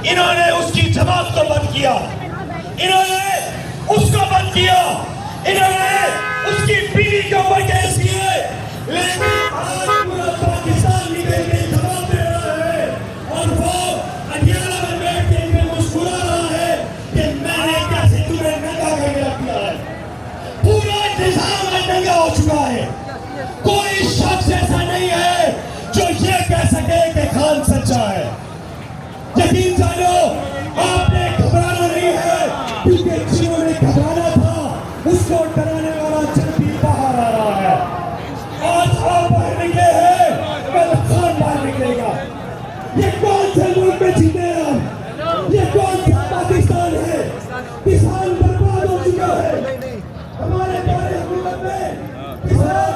इन्होंने उसकी जमात को बंद किया, इन्होंने उसको बंद किया, इन्होंने उसकी बीवी के ऊपर केस किए, लेकिन पाकिस्तान निकल के जवाब दे रहा है और वो अटियाला में बैठ के इनमें मुस्कुरा रहा है कि मैंने कैसे तुम्हें नंगा करके रख दिया है। पूरा निजाम नंगा हो चुका है। कोई शख्स ऐसा नहीं है जो ये कह सके कि खान सच्चा है। यकीन जानो आपने घबराना नहीं है, क्योंकि जिन्होंने घबराना था उसको डराने वाला जब भी बाहर आ रहा है। आज आप बाहर निकले हैं, कल खान बाहर निकलेगा। ये कौन से मुल्क में जीते हैं हम? ये कौन सा पाकिस्तान है? किसान बर्बाद हो चुका है। हमारे प्यारे हुकूमत में किसान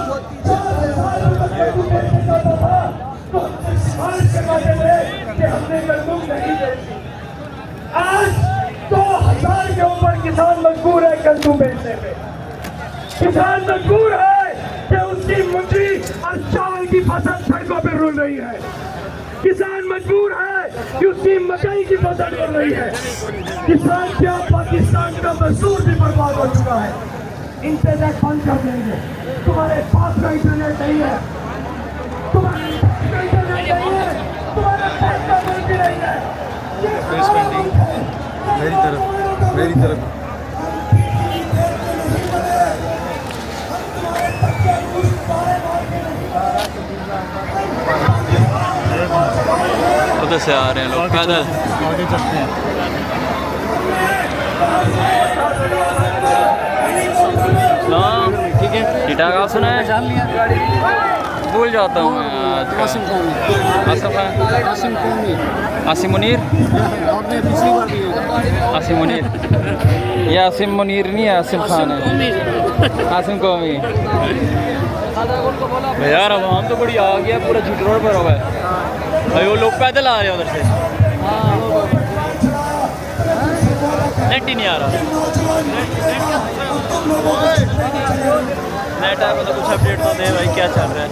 4,000 रुपए को बेचने जाता था तो हमसे सिफारिश करवाते थे कि हमने गंदम नहीं बेची। आज 2,000 के ऊपर किसान मजबूर है गंदम बेचने पे। किसान मजबूर है कि उसकी मुंजी और चावल की फसल सड़कों पर रुल रही है। किसान मजबूर है कि उसकी मकई की फसल रुल रही है। किसान क्या पाकिस्तान का मजदूर भी बर्बाद हो चुका है। इंटरनेट बंद कर देंगे। तुम्हारे पास का इंटरनेट नहीं है, तुम्हारे पास का इंटरनेट नहीं है, तुम्हारे पास का बिल भी नहीं है। मेरी तरफ उधर से आ रहे हैं लोग पैदल। आगे चलते हैं। ठीक है, टीटा सुना है, भूल जाता हूँ मैं। आसिम मुनीर, आसिम मुनीर, ये आसिम मुनीर नहीं है, आसिम खान है, आसिम कौमी। यार अब हम तो बड़ी आ गया, पूरा झूठ रोड पर हुआ है भाई। वो लोग पैदल आ रहे हैं उधर से, नेट ही नहीं आ रहा। नेट आया तो कुछ अपडेट तो दे भाई, क्या चल रहा है।